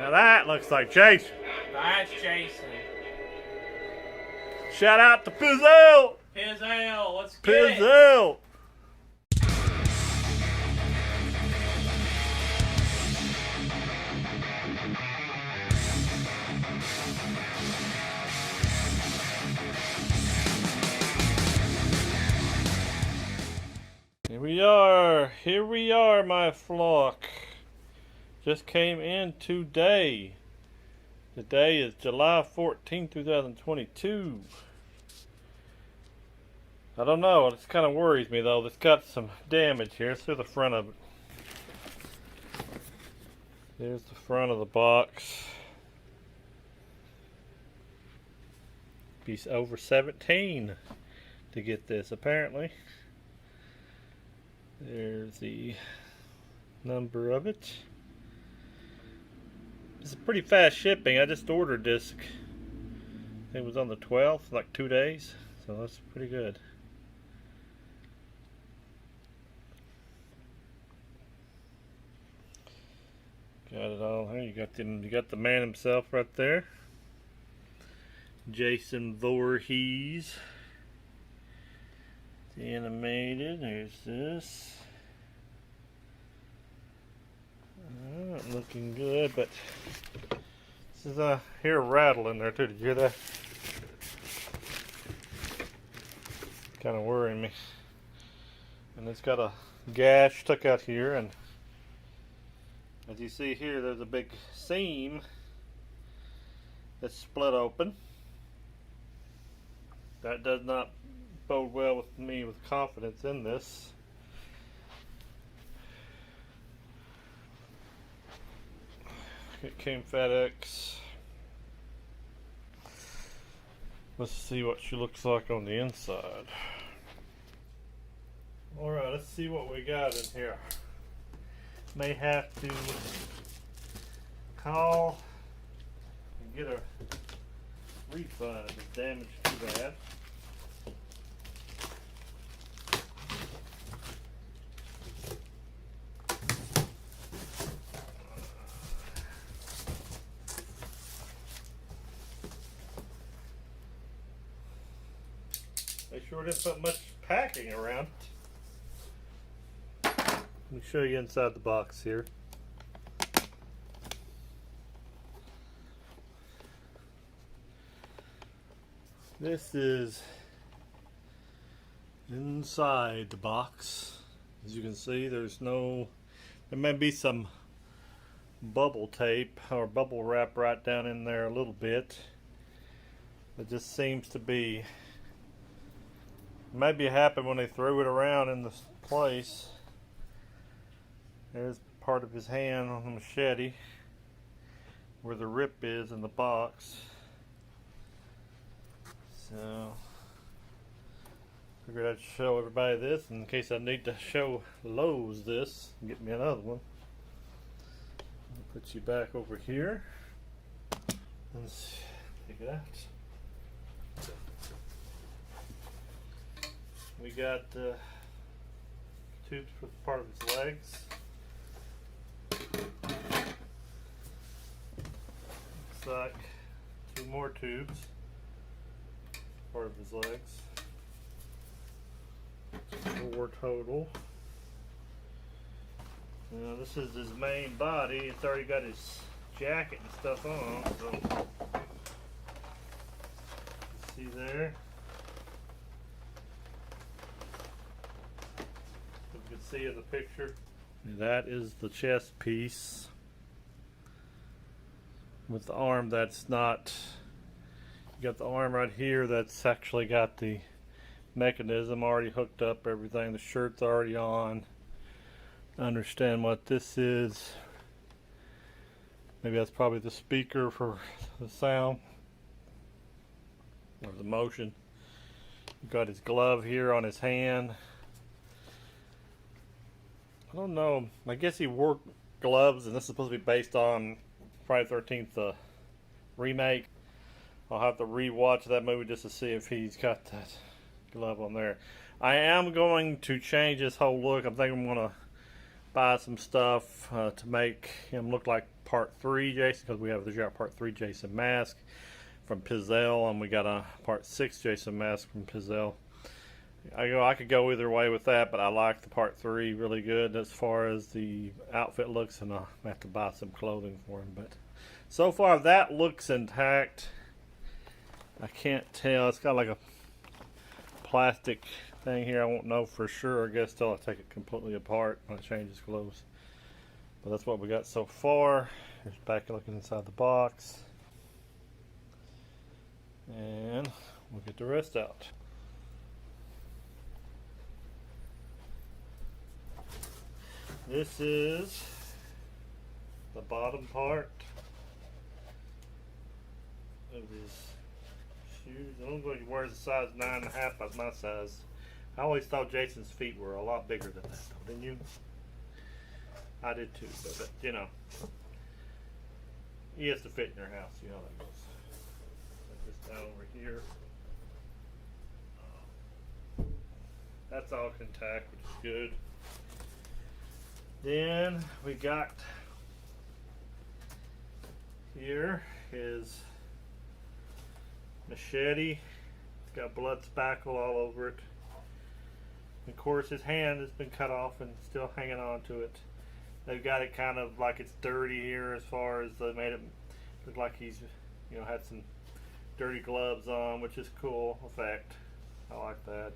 Now that looks like Jason. That's Jason. Shout out to Pizzelle. Pizzelle, let's get it. Pizzelle. Here we are, my flock. Just came in today. Today is July 14, 2022. I don't know, it kind of worries me though. It's got some damage here. Let's see the front of it. There's the front of the box. Be over 17 to get this, apparently. There's the number of it. It's a pretty fast shipping. I just ordered this. It was on the 12th, like 2 days. So that's pretty good. Got it all here. You got the man himself right there. Jason Voorhees. Animated. There's this. Looking good, but this is hear a rattle in there too. Did you hear that? Kind of worrying me. And it's got a gash stuck out here, and as you see here, there's a big seam that's split open. That does not bode well with me with confidence in this. It came Fedex. Let's see what she looks like on the inside. Alright, let's see what we got in here. May have to call and get a refund if it's damaged too bad. They sure didn't put much packing around it. Let me show you inside the box here. This is inside the box. As you can see, there may be some bubble tape or bubble wrap right down in there a little bit. It just seems to be, maybe it happened when they threw it around in this place. There's part of his hand on the machete where the rip is in the box. So figured I'd show everybody this in case I need to show Lowe's this and get me another one. I'll put you back over here. Let's take it out. We got tubes for part of his legs. Looks like 2 more tubes, part of his legs. 4 total. Now this is his main body. It's already got his jacket and stuff on. So see there. You can see in the picture. That is the chest piece with the arm that's not. You got the arm right here that's actually got the mechanism already hooked up, everything. The shirt's already on. Understand what this is. Maybe that's probably the speaker for the sound or the motion. You got his glove here on his hand. I don't know. I guess he wore gloves, and this is supposed to be based on Friday the 13th remake. I'll have to re-watch that movie just to see if he's got that glove on there. I am going to change this whole look. I think I'm going to buy some stuff to make him look like Part 3 Jason, because we got a Part 3 Jason mask from Pizzelle, and we got a Part 6 Jason mask from Pizzelle. I could go either way with that, but I like the Part 3 really good as far as the outfit looks, and I'll have to buy some clothing for him. But so far, that looks intact. I can't tell. It's got like a plastic thing here. I won't know for sure, I guess, till I take it completely apart when I change his clothes. But that's what we got so far. Here's back looking inside the box. And we'll get the rest out. This is the bottom part of his shoes. I don't think he wears a size 9.5 as my size. I always thought Jason's feet were a lot bigger than that, though, didn't you? I did too, but you know, he has to fit in your house. You know how that goes. Put this down over here. That's all intact, which is good. Then we got here his machete. It's got blood spackle all over it. Of course, his hand has been cut off and still hanging on to it. They've got it kind of like it's dirty here, as far as they made it look like he's, you know, had some dirty gloves on, which is cool effect. I like that.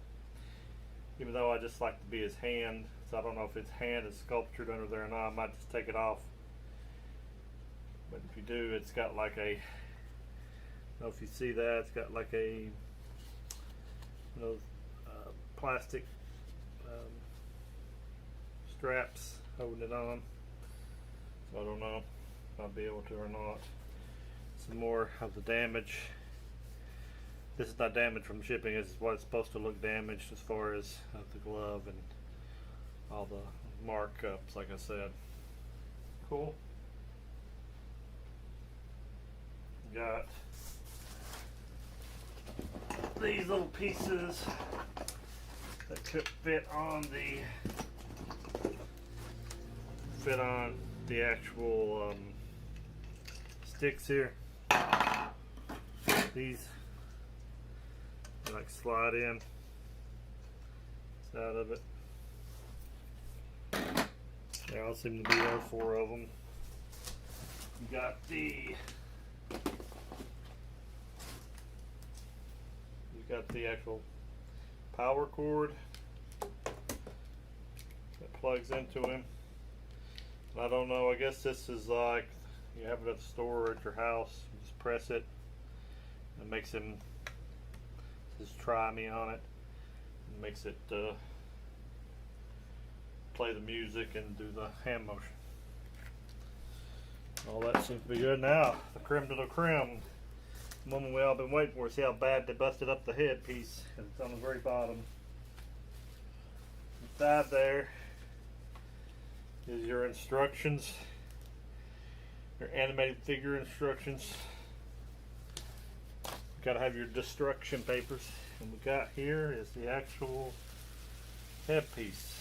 Even though I just like to be his hand, so I don't know if his hand is sculptured under there or not. I might just take it off. But if you do, it's got like a, I don't know if you see that, it's got like a, you know, plastic straps holding it on. So I don't know if I'll be able to or not. Some more of the damage. This is not damage from shipping. This is what it's supposed to look damaged, as far as the glove and all the markups, like I said. Cool. Got these little pieces that could fit on the actual sticks here. These like slide in side of it. There all seem to be there, 4 of them. You got the actual power cord that plugs into him. I don't know, I guess this is like you have it at the store or at your house. You just press it and it makes him, just try me on it. It makes it play the music and do the hand motion. All that seems to be good. Now, the creme de la creme. The moment we all been waiting for. See how bad they busted up the head piece. It's on the very bottom. Inside there is your instructions, your animated figure instructions. Got to have your destruction papers. And we got here is the actual headpiece.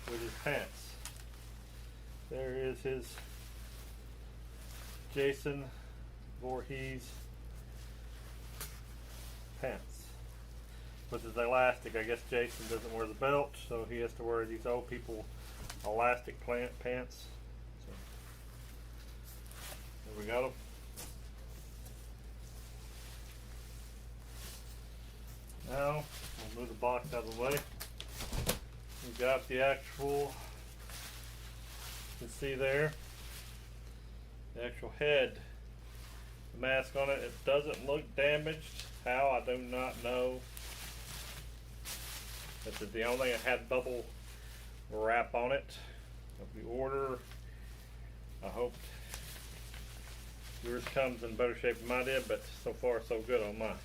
With his pants. There is his Jason Voorhees pants. Which is elastic. I guess Jason doesn't wear the belt, so he has to wear these old people elastic pants. So, there we got them. Now, we'll move the box out of the way. We got the actual, you can see there, the actual head, the mask on it. It doesn't look damaged. How, I do not know. This is the only thing that had bubble wrap on it. If you order, I hope yours comes in better shape than mine did, but so far so good on mine.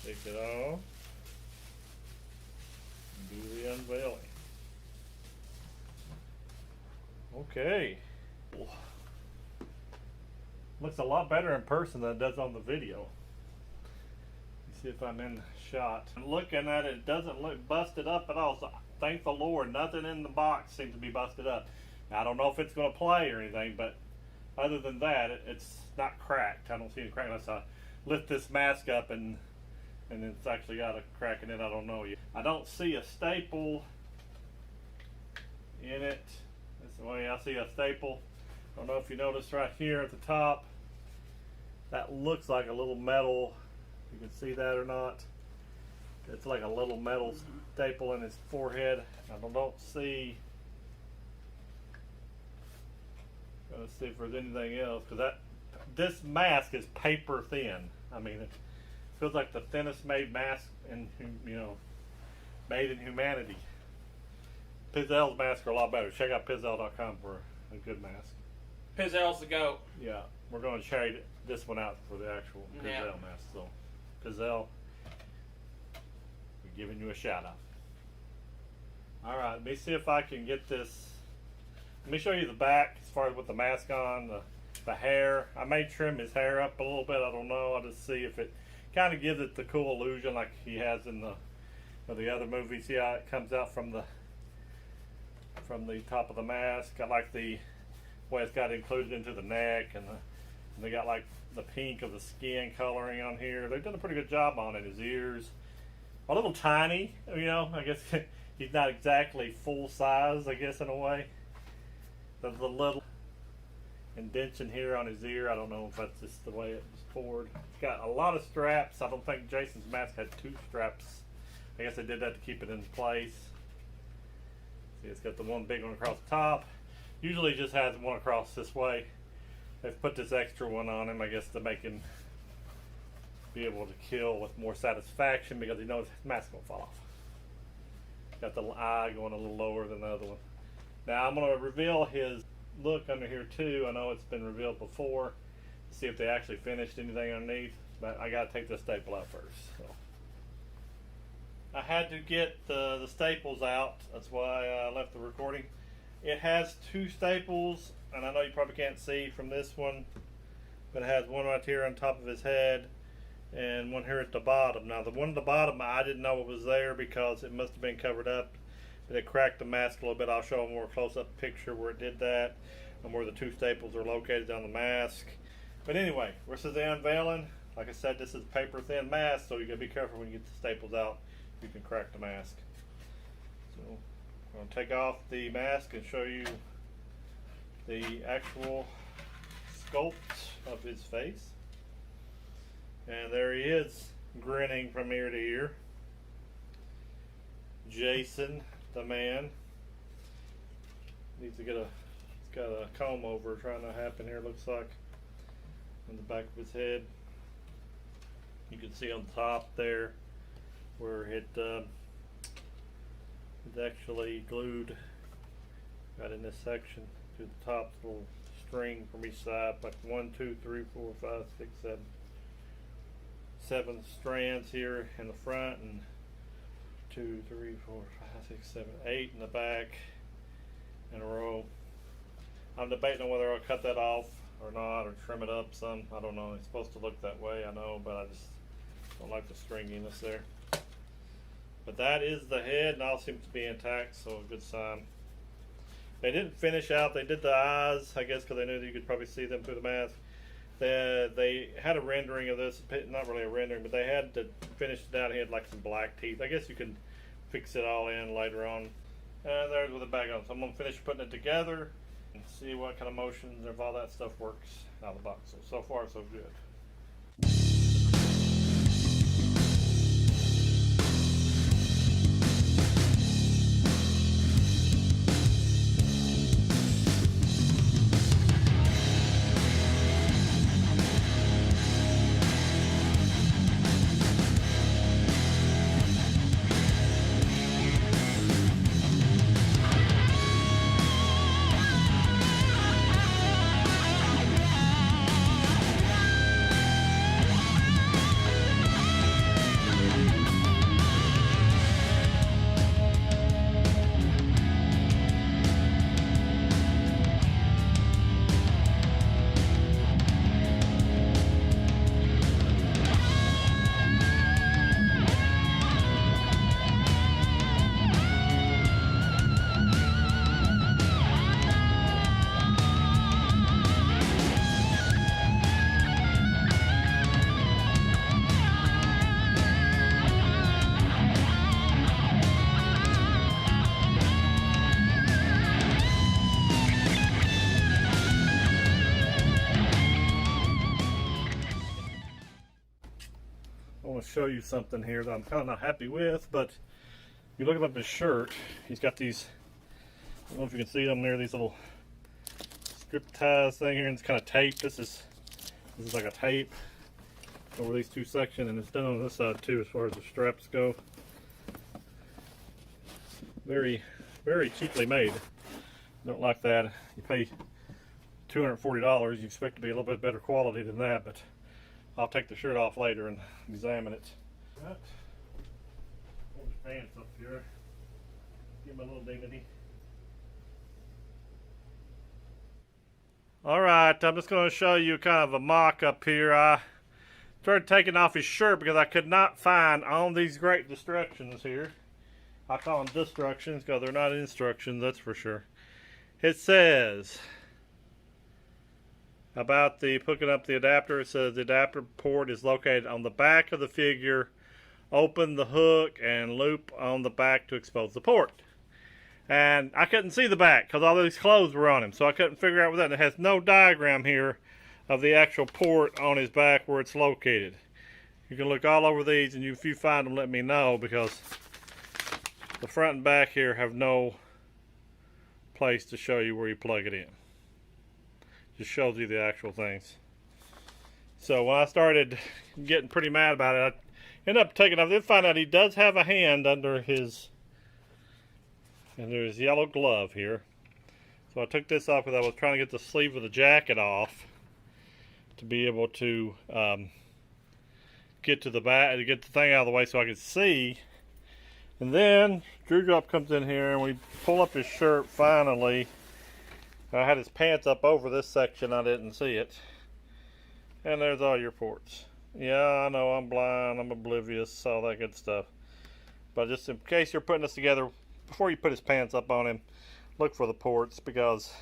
Take it off and do the unveiling. Looks a lot better in person than it does on the video. Let's see if I'm in shot. Looking at it, it doesn't look busted up at all. So thank the Lord, nothing in the box seems to be busted up. Now, I don't know if it's going to play or anything, but other than that, it's not cracked. I don't see any crack unless I lift this mask up and it's actually got a crack in it. I don't know yet. I don't see a staple in it. That's the way I see a staple. I don't know if you notice right here at the top, that looks like a little metal. You can see that or not. It's like a little metal staple in his forehead. I don't see. Let's see if there's anything else, because this mask is paper thin. I mean, it feels like the thinnest made mask in, made in humanity. Pizzel's masks are a lot better. Check out Pizzel.com for a good mask. Pizzel's the goat. Yeah, we're going to trade this one out for the actual Pizzel mask. So, Pizzel, we're giving you a shout out. All right, let me see if I can get this. Let me show you the back as far as with the mask on, the hair. I may trim his hair up a little bit. I don't know. I'll just see if it kind of gives it the cool illusion like he has in the other movie. See how it comes out from the top of the mask. I like the way it's got included into the neck, and they got like the pink of the skin coloring on here. They've done a pretty good job on it. His ears, a little tiny. I guess he's not exactly full size. I guess in a way. There's a little indentation here on his ear. I don't know if that's just the way it was poured. It's got a lot of straps. I don't think Jason's mask had 2 straps. I guess they did that to keep it in place. See, it's got the one big one across the top. Usually it just has one across this way. They've put this extra one on him, I guess, to make him be able to kill with more satisfaction, because he knows his mask will fall off. Got the eye going a little lower than the other one. Now I'm going to reveal his look under here too. I know it's been revealed before. See if they actually finished anything underneath. But I got to take the staple out first. So I had to get the staples out. That's why I left the recording. It has 2 staples, and I know you probably can't see from this one, but it has one right here on top of his head and one here at the bottom. Now the one at the bottom, I didn't know it was there because it must have been covered up. But it cracked the mask a little bit. I'll show a more close-up picture where it did that and where the 2 staples are located on the mask. But anyway, this is the unveiling. Like I said, this is a paper-thin mask, so you gotta be careful when you get the staples out. You can crack the mask. So I'm gonna take off the mask and show you the actual sculpt of his face. And there he is, grinning from ear to ear. Jason, the man, needs to get it's got a comb over trying to happen here, looks like, on the back of his head. You can see on the top there where it's actually glued right in this section to the top, little string from each side, like 1, 2, 3, 4, 5, 6, 7 strands here in the front, and 2, 3, 4, 5, 6, 7, 8 in the back in a row. I'm debating on whether I'll cut that off or not, or trim it up some. I don't know. It's supposed to look that way, I know, but I just don't like the stringiness there. But that is the head, and all seems to be intact, so a good sign. They didn't finish out. They did the eyes, I guess, because they knew that you could probably see them through the mask. They had a rendering of this, not really a rendering, but they had to finish it out. He had like some black teeth. I guess you can fix it all in later on. And there's with the back on. So I'm going to finish putting it together and see what kind of motions and if all that stuff works out of the box. So far, so good. I want to show you something here that I'm kind of not happy with, but you look up his shirt, he's got these, I don't know if you can see them there, these little strip ties thing here, and it's kind of taped. This is like a tape over these two sections, and it's done on this side too as far as the straps go. Very, very cheaply made. Don't like that. You pay $240, you expect to be a little bit better quality than that, but I'll take the shirt off later and examine it. Right. Hold his pants up here. Give him a little dignity. Alright, I'm just going to show you kind of a mock-up here. I started taking off his shirt because I could not find on these great instructions here. I call them destructions because they're not instructions, that's for sure. It says about the hooking up the adapter. It says the adapter port is located on the back of the figure. Open the hook and loop on the back to expose the port. And I couldn't see the back because all these clothes were on him, so I couldn't figure out what that. And it has no diagram here of the actual port on his back where it's located. You can look all over these, and if you find them, let me know, because the front and back here have no place to show you where you plug it in. Just shows you the actual things. So when I started getting pretty mad about it, I ended up taking off. Then find out he does have a hand under his yellow glove here. So I took this off because I was trying to get the sleeve of the jacket off to be able to get to the back, to get the thing out of the way so I could see. And then Drew Drop comes in here and we pull up his shirt finally. I had his pants up over this section, I didn't see it. And there's all your ports. Yeah, I know, I'm blind, I'm oblivious, all that good stuff. But just in case you're putting this together, before you put his pants up on him, look for the ports, because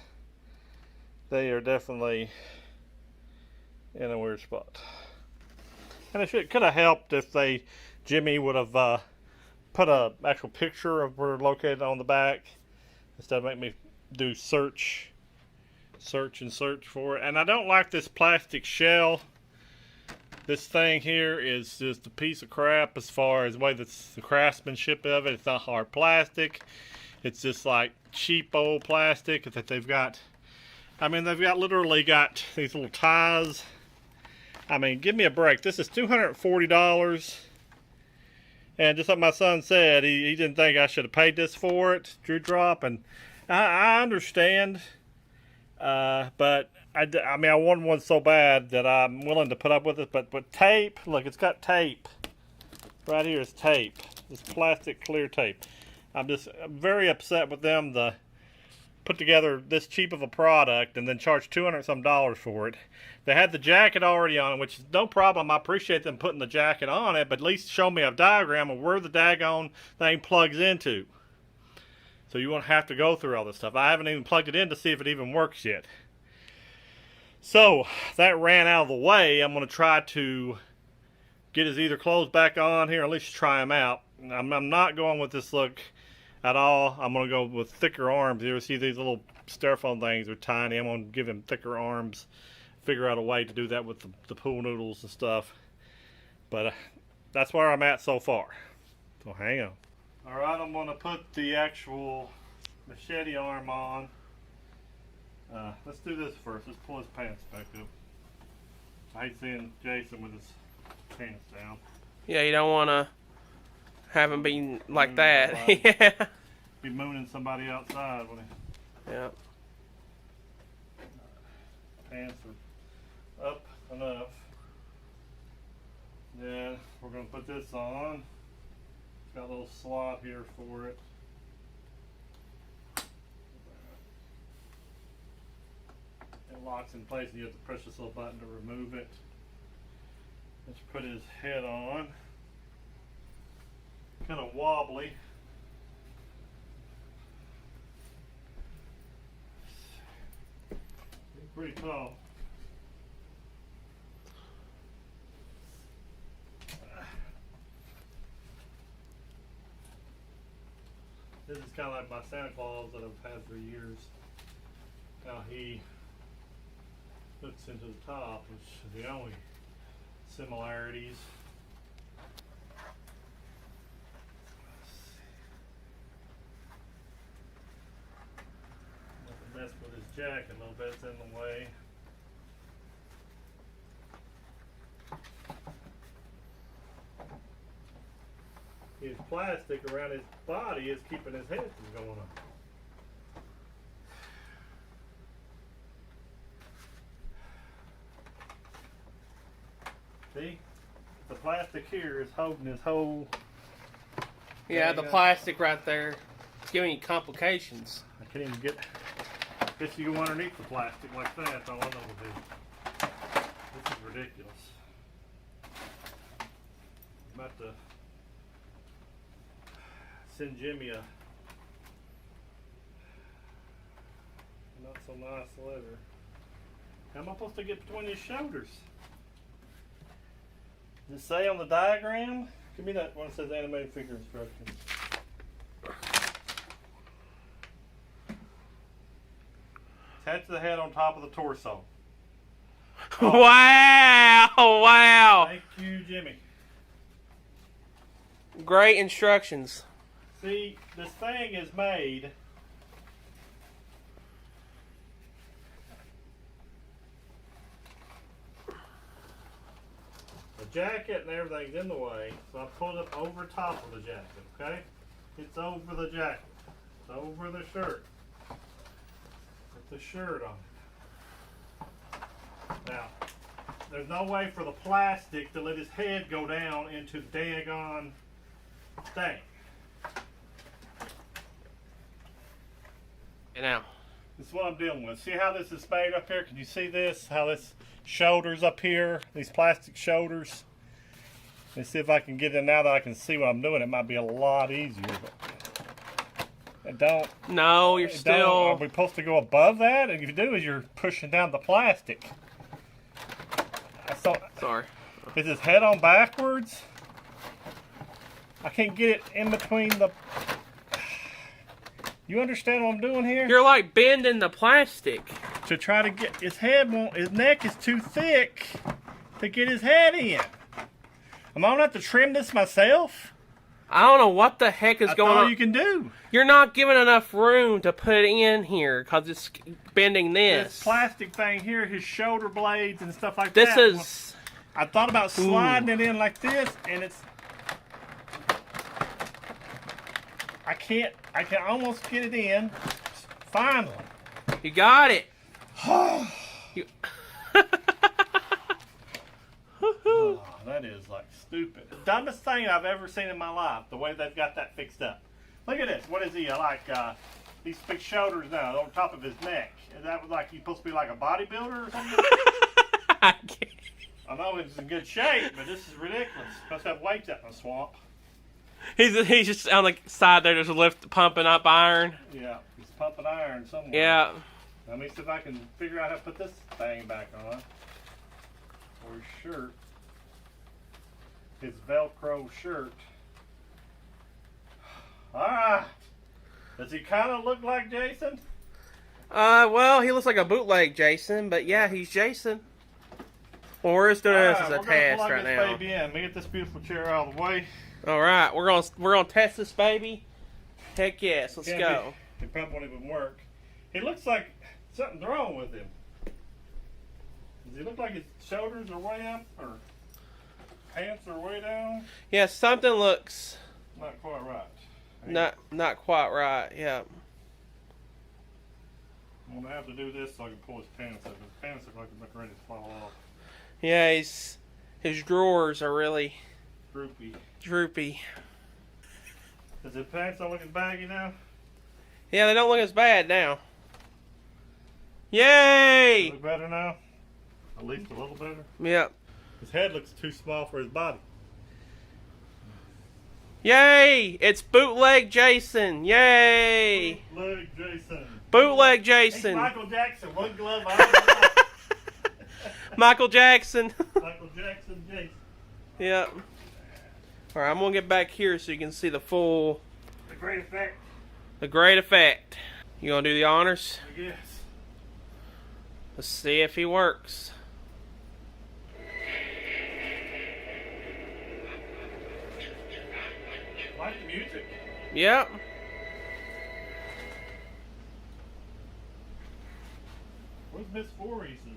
they are definitely in a weird spot. And it could have helped if Gemmy would have put a actual picture of where they're located on the back, instead of making me do search for it. And I don't like this plastic shell. This thing here is just a piece of crap as far as the way the craftsmanship of it. It's not hard plastic. It's just like cheap old plastic that they've got. I mean, they've literally got these little ties. I mean, give me a break. This is $240. And just like my son said, he didn't think I should have paid this for it, Drew Drop. And I understand. But I mean, I wanted one so bad that I'm willing to put up with it. But tape, look, it's got tape. Right here is tape. This plastic clear tape. I'm just very upset with them to put together this cheap of a product and then charge $200 some for it. They had the jacket already on it, which is no problem. I appreciate them putting the jacket on it, but at least show me a diagram of where the daggone thing plugs into. So you won't have to go through all this stuff. I haven't even plugged it in to see if it even works yet. So that ran out of the way. I'm going to try to get his either clothes back on here, or at least try them out. I'm not going with this look at all. I'm going to go with thicker arms. You ever see these little styrofoam things are tiny? I'm going to give him thicker arms. Figure out a way to do that with the pool noodles and stuff. But that's where I'm at so far. So hang on. Alright, I'm going to put the actual machete arm on. Let's do this first. Let's pull his pants back up. I hate seeing Jason with his pants down. Yeah, you don't want to have him be like that. Yeah. Be mooning somebody outside when he... Yeah. Pants are up enough. Then we're going to put this on. It's got a little slot here for it. It locks in place and you have to press this little button to remove it. Let's put his head on. Kind of wobbly. Pretty tall. This is kind of like my Santa Claus that I've had for years. How he hooks into the top, which is the only similarities. jacket a little bit, it's in the way. His plastic around his body is keeping his head from going up. See? The plastic here is holding his whole... Yeah, the plastic right there. It's giving you complications. I can't even get... I guess you go underneath the plastic like that, that's all I know to do. This is ridiculous. I'm about to send Gemmy a not so nice letter. How am I supposed to get between his shoulders? Does it say on the diagram? Give me that one that says animated figure instructions. Attach the head on top of the torso. Oh. Wow! Wow! Thank you, Gemmy. Great instructions. See, this thing is made. The jacket and everything's in the way, so I pulled it over top of the jacket, okay? It's over the jacket. It's over the shirt. Put the shirt on it. Now, there's no way for the plastic to let his head go down into the daggone thing. Now, This is what I'm dealing with. See how this is made up here? Can you see this? How this shoulders up here, these plastic shoulders. Let's see if I can get it now that I can see what I'm doing. It might be a lot easier, but it don't. no, you're still. Are we supposed to go above that? And if you do, is you're pushing down the plastic. Sorry. Is his head on backwards? I can't get it in between the... You understand what I'm doing here? You're like bending the plastic. To try to get his head, his neck is too thick to get his head in. Am I gonna have to trim this myself? I don't know what the heck is going all on. you can do. You're not giving enough room to put in here because it's bending this. This plastic thing here, his shoulder blades and stuff like This that. is. I thought about sliding it in like this, and it's... I can almost get it in. Finally. You got it. You... Oh, that is like stupid. The dumbest thing I've ever seen in my life, the way they've got that fixed up. Look at this. What is he, like, these big shoulders now on top of his neck? Is that like he's supposed to be like a bodybuilder or something? I can't. I know it's in good shape, but this is ridiculous. Supposed to have weights out in the swamp. He's just on the side there, just pumping up iron. Yeah, he's pumping iron somewhere. Yeah. Let me see if I can figure out how to put this thing back on. Or his shirt. His Velcro shirt. Ah! Does he kind of look like Jason? Well, he looks like a bootleg Jason, but yeah, he's Jason. Well, we're just doing this as a test right now. We're gonna plug this baby in. Let me get this beautiful chair out of the way. All right, we're gonna test this baby. Heck yes, let's go. It probably won't even work. He looks like something's wrong with him. Does he look like his shoulders are way up or pants are way down? Yeah, something looks Not quite right. not quite right. Yeah. I'm gonna have to do this so I can pull his pants up. His pants look like they're about ready to fall off. Yeah, his drawers are really droopy. Does his pants not look as baggy now? Yeah, they don't look as bad now. Yay! Look better now? At least a little better? Yep. His head looks too small for his body. Yay! It's bootleg Jason. Yay! Bootleg Jason. Bootleg He's Jason. Michael Jackson. One glove on. Michael Jackson. Michael Jackson Jason. Yep. All right, I'm gonna get back here so you can see the full. The great effect. The great effect. You gonna do the honors? I guess. Let's see if he works. Like the music. Yep. Miss Voorhees' voice.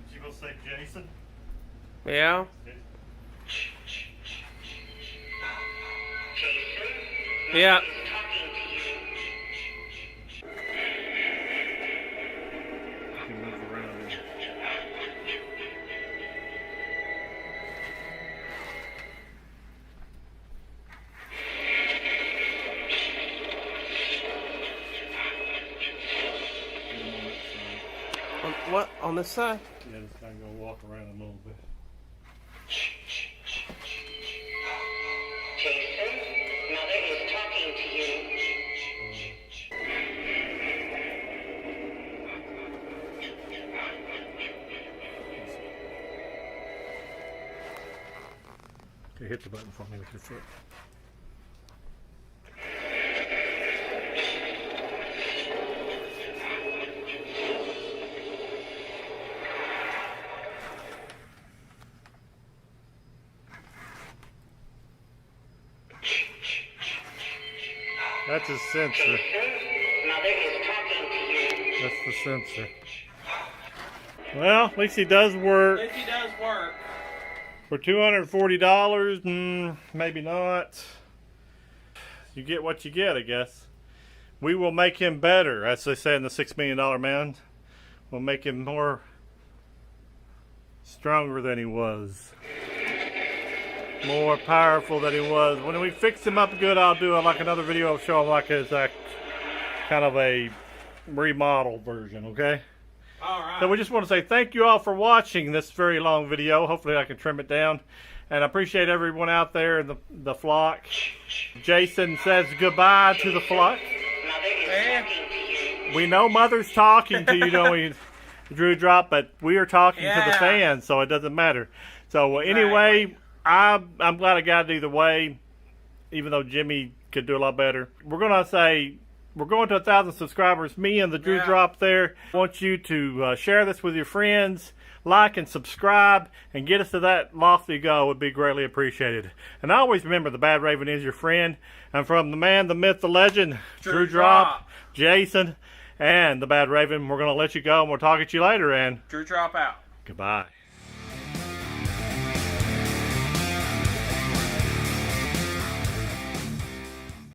Did you go say Jason? Yeah. Yeah. What? On this side? Yeah, just gotta go walk around a little bit. Jason, Mother is talking to you. Okay, hit the button for me with your foot. That's a sensor. Jason, Mother is talking to you. That's the sensor. Well, at least he does work. If he does work. For $240, maybe not. You get what you get, I guess. We will make him better, as they say in the $6 Million Man. We'll make him more stronger than he was. More powerful than he was. When we fix him up good, I'll do like another video of showing like his kind of a remodel version, okay? Alright. So we just want to say thank you all for watching this very long video. Hopefully I can trim it down. And I appreciate everyone out there in the flock. Jason says goodbye to the flock. Mother is talking to you. We know Mother's talking to you, don't we, Drew Drop? But we are talking to the Yeah. fans, so it doesn't matter. So anyway, I'm glad I got it either way, even though Jimmy could do a lot better. We're going to say... We're going to 1,000 subscribers. Me and the Drew Drop there. I want you to share this with your friends, like and subscribe, and get us to that lofty goal. Would be greatly appreciated. And always remember, the Badraven is your friend. And from the man, the myth, the legend, Drew Drop, Jason, and the Badraven, we're going to let you go, and we'll talk to you later. And Drew Drop out. goodbye.